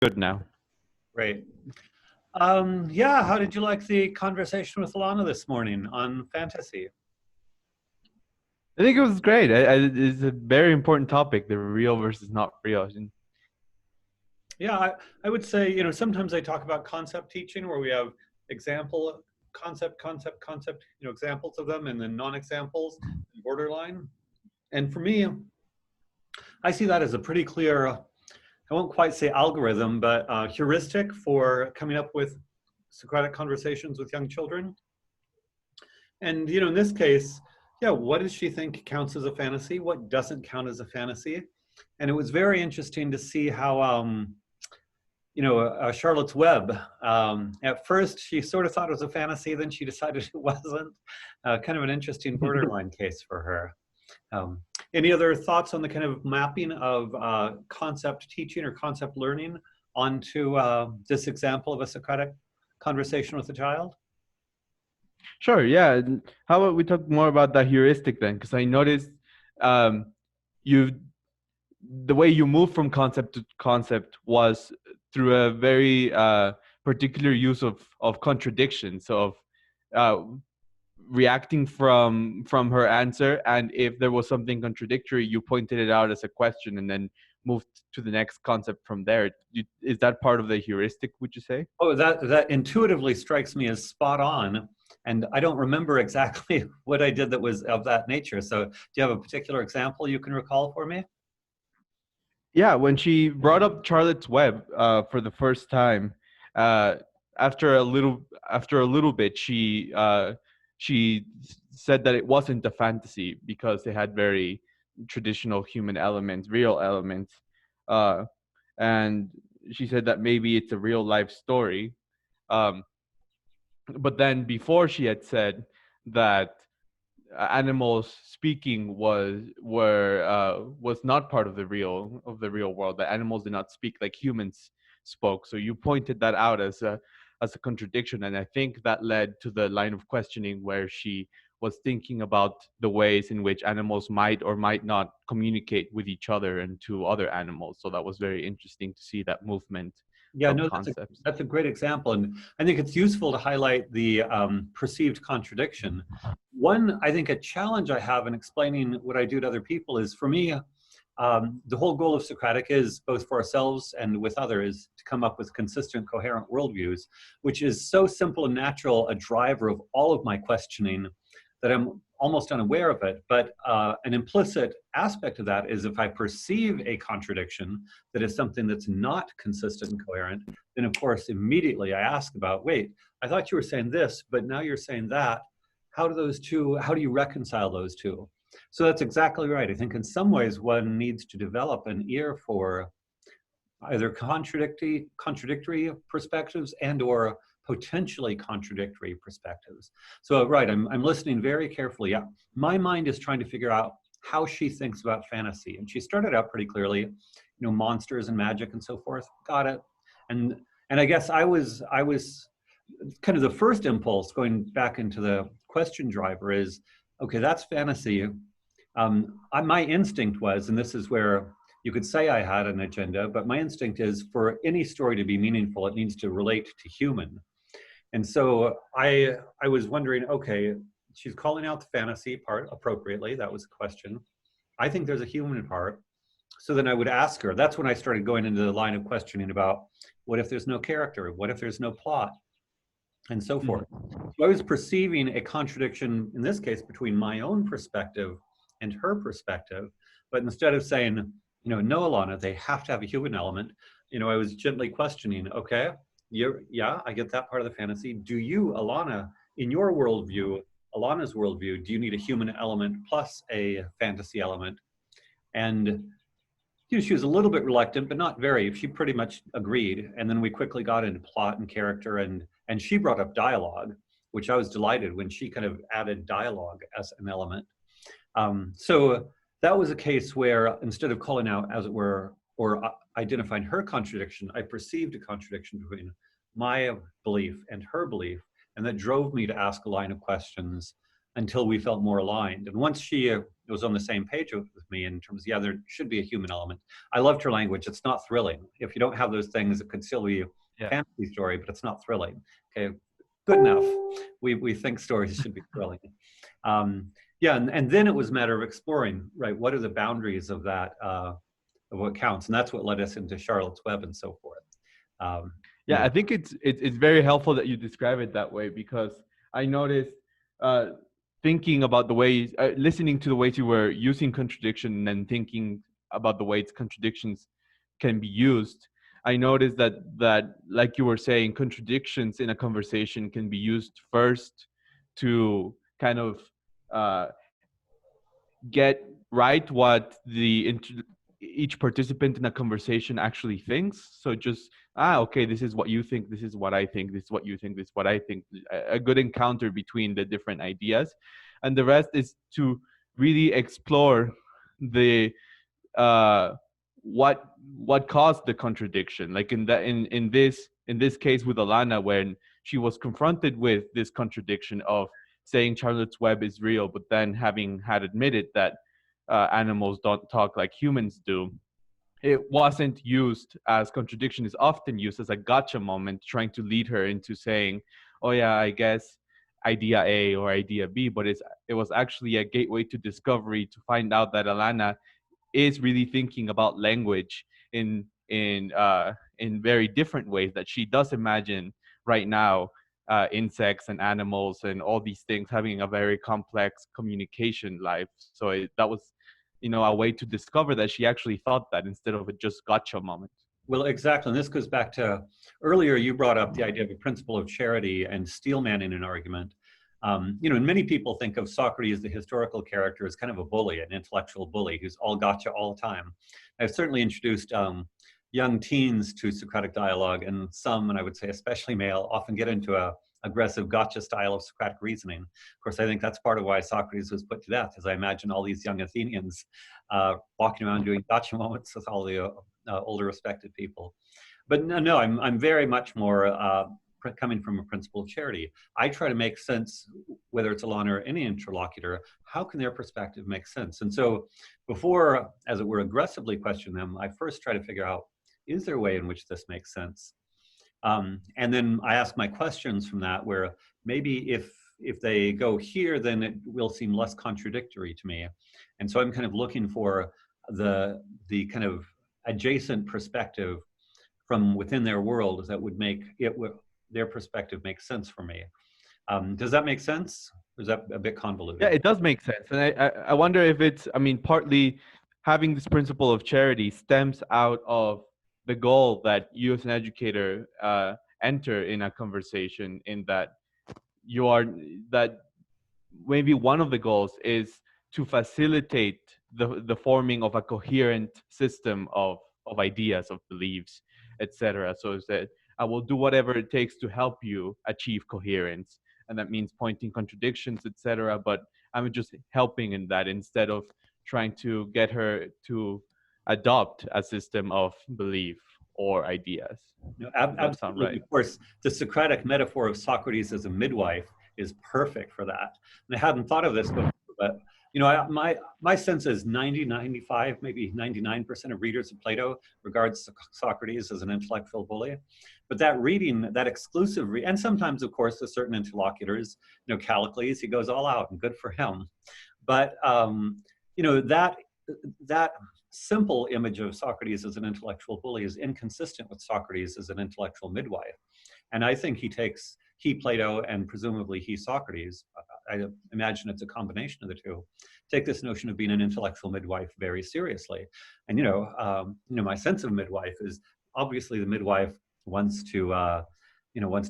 Good now. Great. Yeah, how did you like the conversation with Alana this morning on fantasy? I think it was great. It's a very important topic, the real versus not real. Yeah, I would say, sometimes I talk about concept teaching where we have concept, examples of them, and then non-examples, borderline. And for me, I see that as a pretty clear, I won't quite say algorithm, but heuristic for coming up with Socratic conversations with young children. And, in this case, yeah, what does she think counts as a fantasy? What doesn't count as a fantasy? And it was very interesting to see how, Charlotte's Web, at first she sort of thought it was a fantasy, then she decided it wasn't. Kind of an interesting borderline case for her. Any other thoughts on the kind of mapping of concept teaching or concept learning onto this example of a Socratic conversation with a child? Sure, yeah. How about we talk more about that heuristic then? Because I noticed you the way you move from concept to concept was through a very particular use of contradictions, of reacting from her answer, and if there was something contradictory, you pointed it out as a question and then moved to the next concept from there. Is that part of the heuristic, would you say? Oh, that intuitively strikes me as spot on. And I don't remember exactly what I did that was of that nature. So do you have a particular example you can recall for me? Yeah, when she brought up Charlotte's Web for the first time, after a little bit, she said that it wasn't a fantasy because it had very traditional human elements, real elements, and she said that maybe it's a real life story. Um, but then before she had said that animals speaking was not part of the real world, that animals did not speak like humans spoke. So you pointed that out as a contradiction, and I think that led to the line of questioning where she was thinking about the ways in which animals might or might not communicate with each other and to other animals. So that was very interesting to see that movement Yeah, from no, concepts. that's a great example. And I think it's useful to highlight the perceived contradiction. One, I think a challenge I have in explaining what I do to other people is, for me, the whole goal of Socratic is, both for ourselves and with others, to come up with consistent, coherent worldviews, which is so simple and natural a driver of all of my questioning that I'm almost unaware of it. But an implicit aspect of that is, if I perceive a contradiction that is something that's not consistent and coherent, then of course immediately I ask about, wait, I thought you were saying this, but now you're saying that. How do you reconcile those two? So that's exactly right. I think in some ways one needs to develop an ear for either contradictory perspectives and or potentially contradictory perspectives. So right, I'm listening very carefully. Yeah, my mind is trying to figure out how she thinks about fantasy. And she started out pretty clearly, monsters and magic and so forth. Got it. And I guess I was kind of the first impulse going back into the question driver is, okay, that's fantasy. My instinct was, and this is where you could say I had an agenda, but my instinct is, for any story to be meaningful, it needs to relate to human. And so I was wondering, okay, she's calling out the fantasy part appropriately. That was the question. I think there's a human part. So then I would ask her. That's when I started going into the line of questioning about, what if there's no character? What if there's no plot? And so forth. So I was perceiving a contradiction, in this case, between my own perspective and her perspective. But instead of saying, no, Alana, they have to have a human element, I was gently questioning, okay, yeah, I get that part of the fantasy. Do you, Alana, in your worldview, Alana's worldview, do you need a human element plus a fantasy element? And she was a little bit reluctant, but not very. She pretty much agreed. And then we quickly got into plot and character, and she brought up dialogue, which I was delighted when she kind of added dialogue as an element. So that was a case where, instead of calling out, as it were, or identifying her contradiction, I perceived a contradiction between my belief and her belief. And that drove me to ask a line of questions until we felt more aligned. And once she was on the same page with me in terms of, yeah, there should be a human element. I loved her language. It's not thrilling. If you don't have those things, it could still be a Yeah. fantasy story, but it's not thrilling. Okay, good enough. We think stories should be thrilling. Yeah, and then it was a matter of exploring, right? What are the boundaries of that, of what counts? And that's what led us into Charlotte's Web and so forth. You Yeah, know, I think it's very helpful that you describe it that way, because I noticed uh, thinking about the ways, listening to the ways you were using contradiction and then thinking about the ways contradictions can be used. I noticed that like you were saying, contradictions in a conversation can be used first to kind of uh, get right what each participant in a conversation actually thinks. So just okay, this is what you think, this is what I think, this is what you think, this is what I think. A good encounter between the different ideas, and the rest is to really explore the uh what caused the contradiction, like in this case with Alana, when she was confronted with this contradiction of saying Charlotte's Web is real, but then having had admitted that animals don't talk like humans do. It wasn't used as contradiction is often used as a gotcha moment, trying to lead her into saying, oh yeah, I guess idea A or idea B, but it was actually a gateway to discovery, to find out that Alana is really thinking about language in very different ways, that she does imagine right now insects and animals and all these things having a very complex communication life. So that was, a way to discover that she actually thought that, instead of a just gotcha moment. well, exactly. And this goes back to earlier, you brought up the idea of a principle of charity and steelman in an argument. And many people think of Socrates, the historical character, as kind of a bully, an intellectual bully who's all gotcha all the time. I've certainly introduced young teens to Socratic dialogue, and some, and I would say especially male, often get into a aggressive gotcha style of Socratic reasoning. Of course, I think that's part of why Socrates was put to death, as I imagine all these young Athenians walking around doing gotcha moments with all the older respected people. But no, I'm very much more coming from a principle of charity. I try to make sense, whether it's Alana or any interlocutor, how can their perspective make sense? And so before, as it were, aggressively question them, I first try to figure out, is there a way in which this makes sense? And then I ask my questions from that, where maybe if they go here, then it will seem less contradictory to me. And so I'm kind of looking for the kind of adjacent perspective from within their world that would make their perspective make sense for me. Does that make sense? Or is that a bit convoluted? Yeah, it does make sense. And I wonder if it's, partly having this principle of charity stems out of the goal that you as an educator enter in a conversation, in that you are, that maybe one of the goals is to facilitate the forming of a coherent system of ideas, of beliefs, etc. So is that I will do whatever it takes to help you achieve coherence, and that means pointing contradictions, etc. But I'm just helping in that, instead of trying to get her to adopt a system of belief or ideas. No, Does that sound absolutely. right? Of course, the Socratic metaphor of Socrates as a midwife is perfect for that. And I hadn't thought of this before, but my sense is 90, 95, maybe 99% of readers of Plato regards Socrates as an intellectual bully. But that reading, that exclusive and sometimes, of course, there's certain interlocutors, Callicles, he goes all out, and good for him. But that simple image of Socrates as an intellectual bully is inconsistent with Socrates as an intellectual midwife. And I think he Plato, and presumably he Socrates, I imagine it's a combination of the two, take this notion of being an intellectual midwife very seriously. And my sense of midwife is, obviously the midwife wants to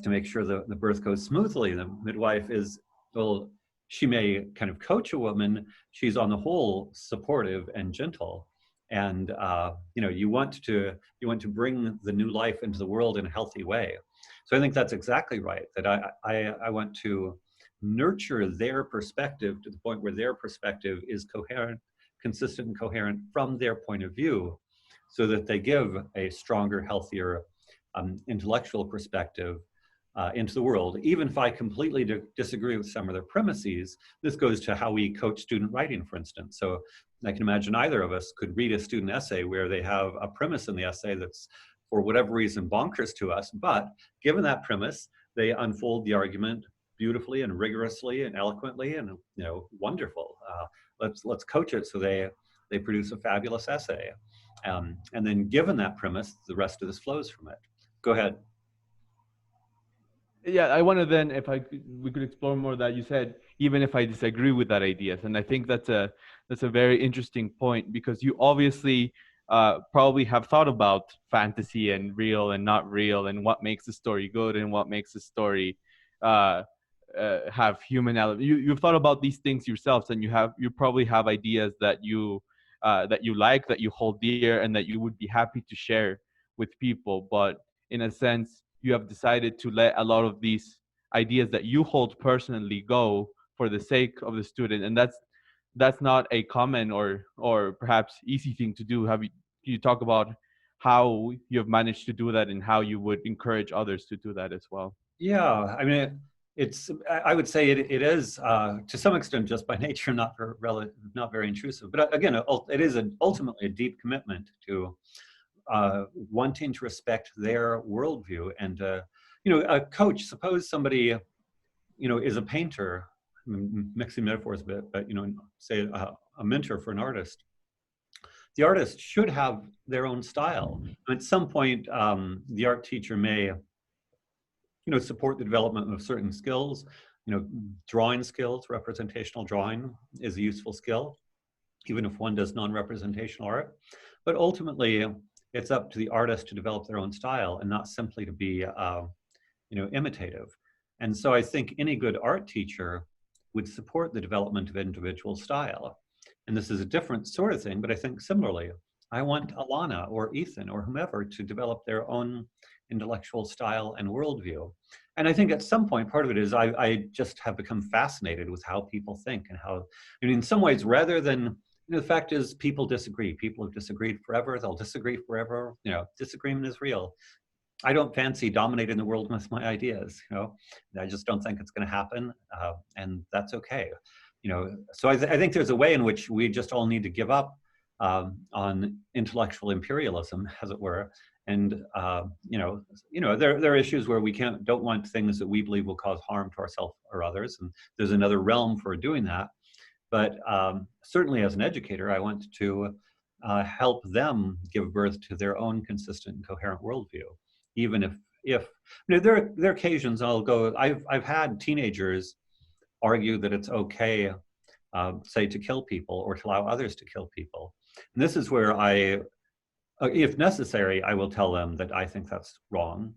make sure the birth goes smoothly. The midwife is, well, she may kind of coach a woman. She's on the whole supportive and gentle. And you want to bring the new life into the world in a healthy way. So I think that's exactly right, that I want to nurture their perspective to the point where their perspective is coherent, consistent and coherent from their point of view, so that they give a stronger, healthier intellectual perspective into the world, even if I completely disagree with some of their premises. This goes to how we coach student writing, for instance. So I can imagine either of us could read a student essay where they have a premise in the essay that's, for whatever reason, bonkers to us, but given that premise, they unfold the argument beautifully and rigorously and eloquently and wonderful. Let's coach it so they produce a fabulous essay, and then given that premise, the rest of this flows from it. Go ahead. Yeah, I want to then, if we could explore more that you said, even if I disagree with that ideas, and I think that's a very interesting point, because you obviously probably have thought about fantasy and real and not real, and what makes a story good and what makes a story uh, have human element. You've thought about these things yourselves, and you probably have ideas that you like, that you hold dear, and that you would be happy to share with people. But in a sense, you have decided to let a lot of these ideas that you hold personally go for the sake of the student, and that's not a common or perhaps easy thing to do. You talk about how you have managed to do that, and how you would encourage others to do that as well? Yeah, I mean, I would say it is to some extent just by nature not very intrusive. But again, it is ultimately a deep commitment to wanting to respect their worldview. And a coach. Suppose somebody is a painter. I'm mixing metaphors a bit, but say a mentor for an artist. The artist should have their own style. At some point, the art teacher may support the development of certain skills. Drawing skills, representational drawing is a useful skill, even if one does non-representational art. But ultimately, it's up to the artist to develop their own style, and not simply to be imitative. And so I think any good art teacher would support the development of individual style. And this is a different sort of thing, but I think similarly, I want Alana or Ethan or whomever to develop their own intellectual style and worldview. And I think at some point, part of it is I just have become fascinated with how people think, and how, in some ways, rather than, the fact is people disagree. People have disagreed forever. They'll disagree forever. Disagreement is real. I don't fancy dominating the world with my ideas. I just don't think it's going to happen, and that's okay. So I think there's a way in which we just all need to give up on intellectual imperialism, as it were. And there are issues where we don't want things that we believe will cause harm to ourselves or others, and there's another realm for doing that. But certainly, as an educator, I want to help them give birth to their own consistent and coherent worldview. Even if there are occasions I've had teenagers argue that it's okay, say, to kill people or to allow others to kill people. And this is where if necessary, I will tell them that I think that's wrong.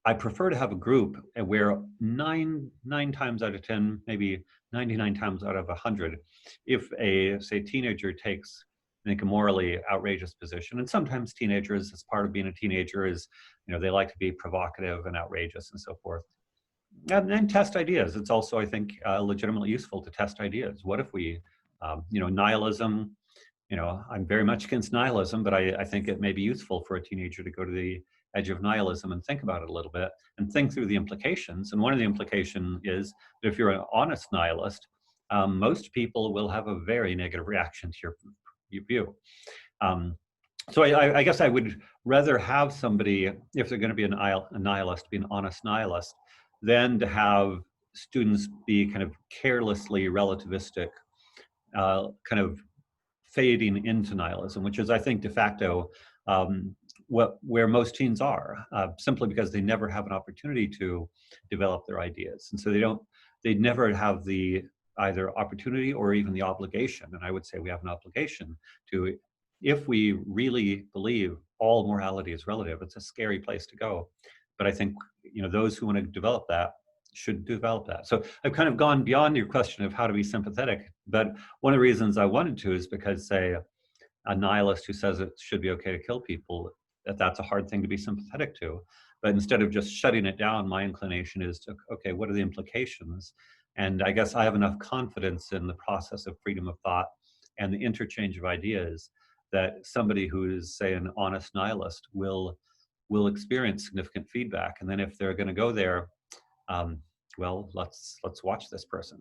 I prefer to have a group where nine times out of 10, maybe 99 times out of 100, if a, say, teenager takes, I think, a morally outrageous position, and sometimes teenagers, as part of being a teenager, is, they like to be provocative and outrageous and so forth. And test ideas. It's also, I think, legitimately useful to test ideas. What if we, nihilism, I'm very much against nihilism, but I think it may be useful for a teenager to go to the edge of nihilism and think about it a little bit and think through the implications. And one of the implications is that if you're an honest nihilist, most people will have a very negative reaction to your view. So I guess I would rather have somebody, if they're going to be a nihilist, be an honest nihilist, than to have students be kind of carelessly relativistic, kind of fading into nihilism, which is, I think, de facto where most teens are, simply because they never have an opportunity to develop their ideas, and so they never have the either opportunity or even the obligation. And I would say we have an obligation to, if we really believe all morality is relative, it's a scary place to go. But I think those who want to develop that should develop that. So I've kind of gone beyond your question of how to be sympathetic, but one of the reasons I wanted to is because, say, a nihilist who says it should be okay to kill people, that's a hard thing to be sympathetic to. But instead of just shutting it down, my inclination is to, okay, what are the implications? And I guess I have enough confidence in the process of freedom of thought and the interchange of ideas that somebody who is, say, an honest nihilist will will experience significant feedback. And then if they're going to go there, um, well, let's watch this person.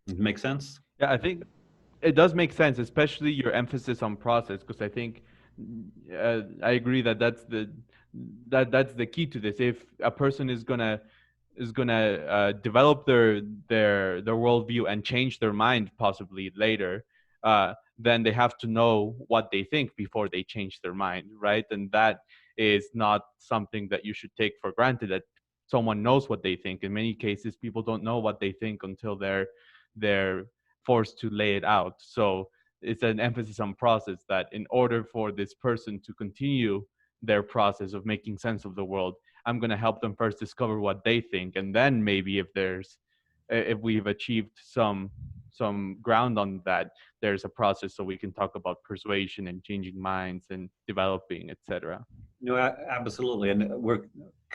Does it make sense? Yeah, I think it does make sense, especially your emphasis on process, because I think I agree that that's the key to this. If a person is gonna develop their worldview and change their mind possibly later, then they have to know what they think before they change their mind, right? And that is not something that you should take for granted, that someone knows what they think. In many cases, people don't know what they think until they're forced to lay it out. So it's an emphasis on process, that in order for this person to continue their process of making sense of the world, I'm going to help them first discover what they think, and then maybe if we've achieved some ground on that, there's a process so we can talk about persuasion and changing minds and developing, etc. No, absolutely. And we're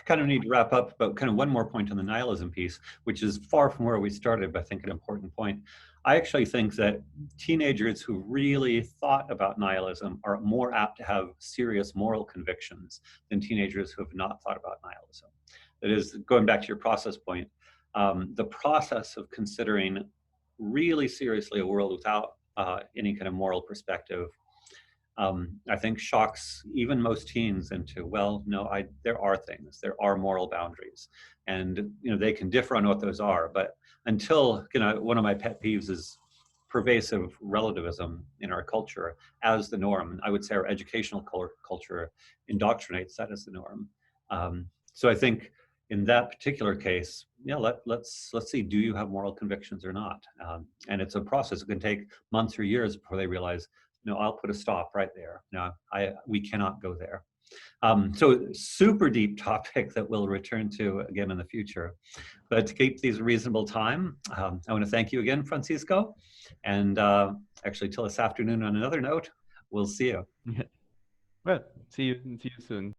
kind of need to wrap up, but kind of one more point on the nihilism piece, which is far from where we started, but I think an important point. I actually think that teenagers who really thought about nihilism are more apt to have serious moral convictions than teenagers who have not thought about nihilism. That is, going back to your process point, the process of considering really seriously a world without any kind of moral perspective, I think shocks even most teens into, well, no, there are things, there are moral boundaries, and they can differ on what those are. But until one of my pet peeves is pervasive relativism in our culture as the norm. I would say our educational culture indoctrinates that as the norm. So I think in that particular case, yeah, let's see, do you have moral convictions or not? And it's a process. It can take months or years before they realize, no, I'll put a stop right there. No, we cannot go there. So super deep topic that we'll return to again in the future. But to keep these reasonable time, I want to thank you again, Francisco. And actually, till this afternoon on another note, we'll see you. Well, see you soon.